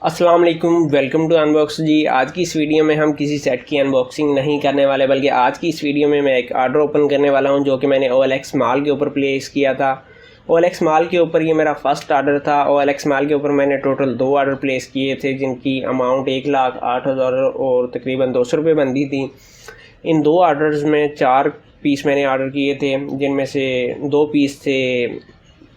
अस्सलाम वालेकुम, welcome to unbox जी। आज की इस वीडियो में हम किसी सेट की अनबॉक्सिंग नहीं करने वाले, बल्कि आज की इस वीडियो में मैं एक ऑर्डर ओपन करने वाला हूं जो कि मैंने OLX मॉल के ऊपर प्लेस किया था। OLX मॉल के ऊपर ये मेरा फर्स्ट ऑर्डर था। OLX मॉल के ऊपर मैंने टोटल 2 ऑर्डर प्लेस किए थे जिनकी अमाउंट 1,08,000 और तकरीबन 200 रुपये बनती थी। इन 2 ऑर्डर्स में 4 पीस मैंने ऑर्डर किए थे, जिनमें से 2 पीस थे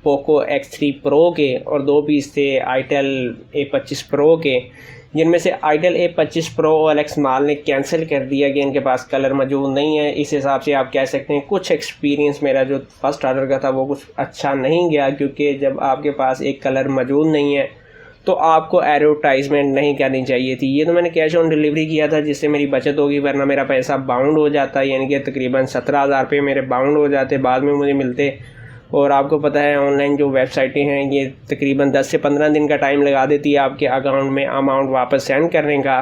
पोको X3 प्रो के और 2 पीस थे आईटेल A25 प्रो के, जिनमें से itel A25 pro OLX mall ने कैंसिल कर दिया कि इनके पास कलर मौजूद नहीं है। इस हिसाब से आप कह सकते हैं कुछ एक्सपीरियंस मेरा जो फर्स्ट ऑर्डर का था वो कुछ अच्छा नहीं गया, क्योंकि जब आपके पास एक कलर मौजूद नहीं है तो आपको एडवर्टाइजमेंट नहीं करनी चाहिए थी। ये तो मैंने कैश ऑन डिलीवरी किया था जिससे मेरी बचत होगी, वरना मेरा पैसा बाउंड हो जाता, यानी कि तकरीबन 17,000 रुपये मेरे बाउंड हो जाते, बाद में मुझे मिलते। और आपको पता है ऑनलाइन जो वेबसाइटें हैं ये तकरीबन 10 से 15 दिन का टाइम लगा देती है आपके अकाउंट में अमाउंट वापस सेंड करने का।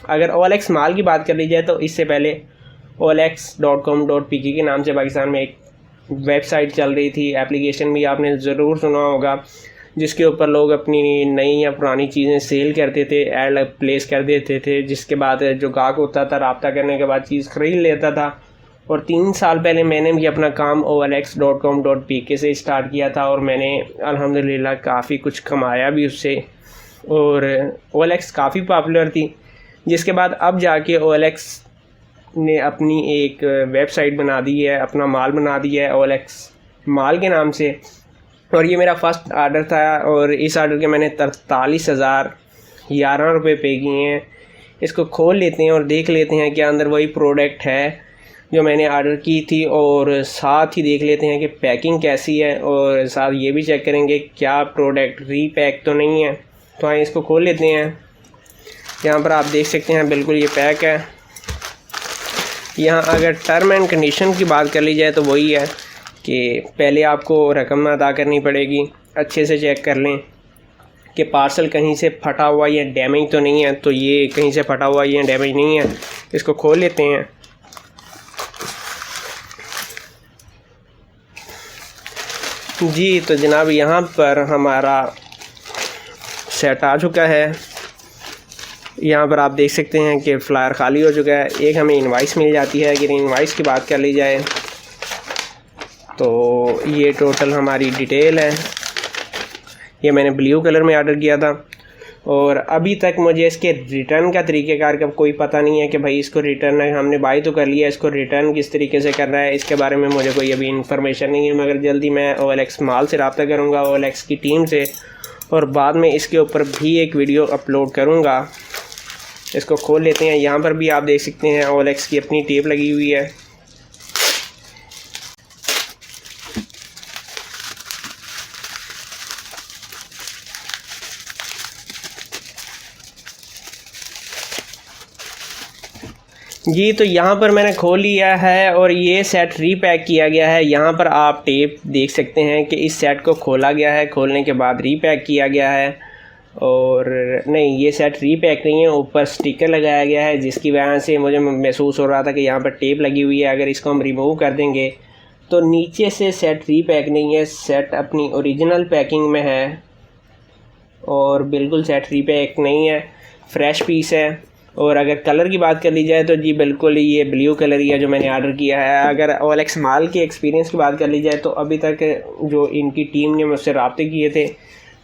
अगर OLX मॉल की बात कर ली जाए तो इससे पहले olx.com.pk के नाम से पाकिस्तान में एक वेबसाइट चल रही थी, एप्लीकेशन भी आपने ज़रूर सुना होगा, जिसके ऊपर लोग अपनी नई या पुरानी चीज़ें सेल करते थे, एड प्लेस कर देते थे, जिसके बाद जो गाहक होता था रब्ता करने के बाद चीज़ ख़रीद लेता था। और 3 साल पहले मैंने भी अपना काम olx.com.pk से स्टार्ट किया था और मैंने अल्हम्दुलिल्लाह काफ़ी कुछ कमाया भी उससे, और OLX काफ़ी पॉपुलर थी। जिसके बाद अब जाके OLX ने अपनी एक वेबसाइट बना दी है, अपना मॉल बना दिया है OLX मॉल के नाम से। और ये मेरा फ़र्स्ट ऑर्डर था और इस ऑर्डर के मैंने 43,011 रुपये पे किए हैं। इसको खोल लेते हैं और देख लेते हैं कि अंदर वही प्रोडक्ट है जो मैंने ऑर्डर की थी, और साथ ही देख लेते हैं कि पैकिंग कैसी है, और साथ ये भी चेक करेंगे क्या प्रोडक्ट रीपैक तो नहीं है। तो आइए इसको खोल लेते हैं। यहाँ पर आप देख सकते हैं बिल्कुल ये पैक है। यहाँ अगर टर्म एंड कंडीशन की बात कर ली जाए तो वही है कि पहले आपको रकम अदा करनी पड़ेगी। अच्छे से चेक कर लें कि पार्सल कहीं से फटा हुआ या डैमेज तो नहीं है। तो ये कहीं से फटा हुआ या डैमेज नहीं है। इसको खोल लेते हैं। जी तो जनाब यहाँ पर हमारा सेट आ चुका है। यहाँ पर आप देख सकते हैं कि फ्लायर ख़ाली हो चुका है। एक हमें इनवाइस मिल जाती है। अगर इनवाइस की बात कर ली जाए तो ये टोटल हमारी डिटेल है। ये मैंने ब्लू कलर में ऑर्डर किया था और अभी तक मुझे इसके रिटर्न का तरीक़ेकार का कोई पता नहीं है कि भाई इसको रिटर्न है, हमने बाई तो कर लिया, इसको रिटर्न किस तरीके से करना है इसके बारे में मुझे कोई अभी इन्फॉर्मेशन नहीं है। मगर जल्दी मैं OLX मॉल से रब्ता करूँगा, OLX की टीम से, और बाद में इसके ऊपर भी एक वीडियो अपलोड करूँगा। इसको खोल लेते हैं। यहाँ पर भी आप देख सकते हैं OLX की अपनी टेप लगी हुई है। जी तो यहाँ पर मैंने खोल लिया है और ये सेट रीपैक किया गया है। यहाँ पर आप टेप देख सकते हैं कि इस सेट को खोला गया है, खोलने के बाद रीपैक किया गया है। और नहीं, ये सेट रीपैक नहीं है, ऊपर स्टिकर लगाया गया है, जिसकी वजह से मुझे महसूस हो रहा था कि यहाँ पर टेप लगी हुई है। अगर इसको हम रिमूव कर देंगे तो नीचे से सेट रीपैक नहीं है, सेट अपनी ओरिजिनल पैकिंग में है और बिल्कुल सेट रीपैक नहीं है, फ्रेश पीस है। और अगर कलर की बात कर ली जाए तो जी बिल्कुल ये ब्लू कलर ही है जो मैंने ऑर्डर किया है। अगर OLX मॉल के एक्सपीरियंस की बात कर ली जाए तो अभी तक जो इनकी टीम ने मुझसे रब्ते किए थे,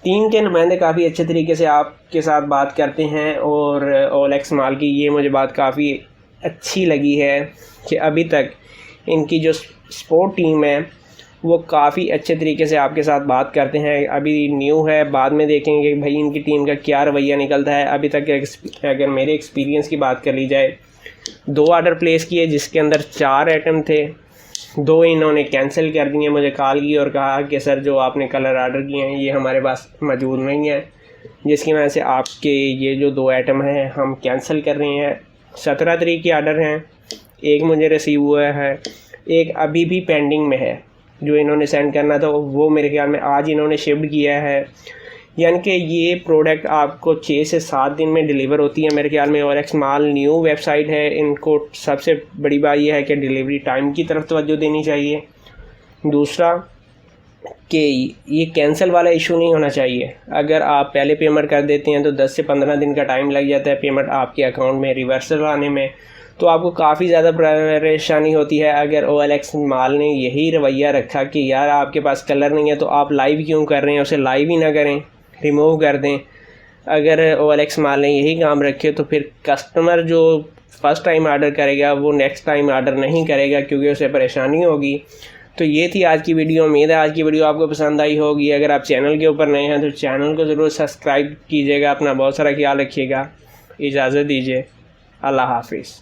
टीम के नुमाइंदे काफ़ी अच्छे तरीके से आपके साथ बात करते हैं, और OLX मॉल की ये मुझे बात काफ़ी अच्छी लगी है कि अभी तक इनकी जो सपोर्ट टीम है वो काफ़ी अच्छे तरीके से आपके साथ बात करते हैं। अभी न्यू है, बाद में देखेंगे भाई इनकी टीम का क्या रवैया निकलता है। अभी तक अगर मेरे एक्सपीरियंस की बात कर ली जाए, 2 ऑर्डर प्लेस किए जिसके अंदर 4 आइटम थे, 2 इन्होंने कैंसिल कर दिए। मुझे कॉल की और कहा कि सर जो आपने कलर ऑर्डर किए हैं ये हमारे पास मौजूद नहीं है, जिसकी वजह से आपके ये जो 2 आइटम हैं हम कैंसिल कर रहे हैं। 17 तारीख के ऑर्डर हैं, एक मुझे रिसीव हुआ है, एक अभी भी पेंडिंग में है। जो इन्होंने सेंड करना था वो मेरे ख्याल में आज इन्होंने शिफ्ट किया है, यानी कि ये प्रोडक्ट आपको 6 से 7 दिन में डिलीवर होती है मेरे ख्याल में। OLX मॉल न्यू वेबसाइट है, इनको सबसे बड़ी बात यह है कि डिलीवरी टाइम की तरफ तवज्जो देनी चाहिए। दूसरा, कि ये कैंसिल वाला इशू नहीं होना चाहिए। अगर आप पहले पेमेंट कर देते हैं तो 10 से 15 दिन का टाइम लग जाता है पेमेंट आपके अकाउंट में रिवर्सल आने में, तो आपको काफ़ी ज़्यादा परेशानी होती है। अगर OLX माल ने यही रवैया रखा कि यार आपके पास कलर नहीं है तो आप लाइव क्यों कर रहे हैं, उसे लाइव ही ना करें, रिमूव कर दें। अगर OLX माल ने यही काम रखे तो फिर कस्टमर जो फ़र्स्ट टाइम आर्डर करेगा वो नेक्स्ट टाइम आर्डर नहीं करेगा, क्योंकि उसे परेशानी होगी। तो ये थी आज की वीडियो। उम्मीद है आज की वीडियो आपको पसंद आई होगी। अगर आप चैनल के ऊपर नए हैं तो चैनल को ज़रूर सब्सक्राइब कीजिएगा। अपना बहुत सारा ख्याल रखिएगा। इजाज़त दीजिए। अल्लाह हाफिज़।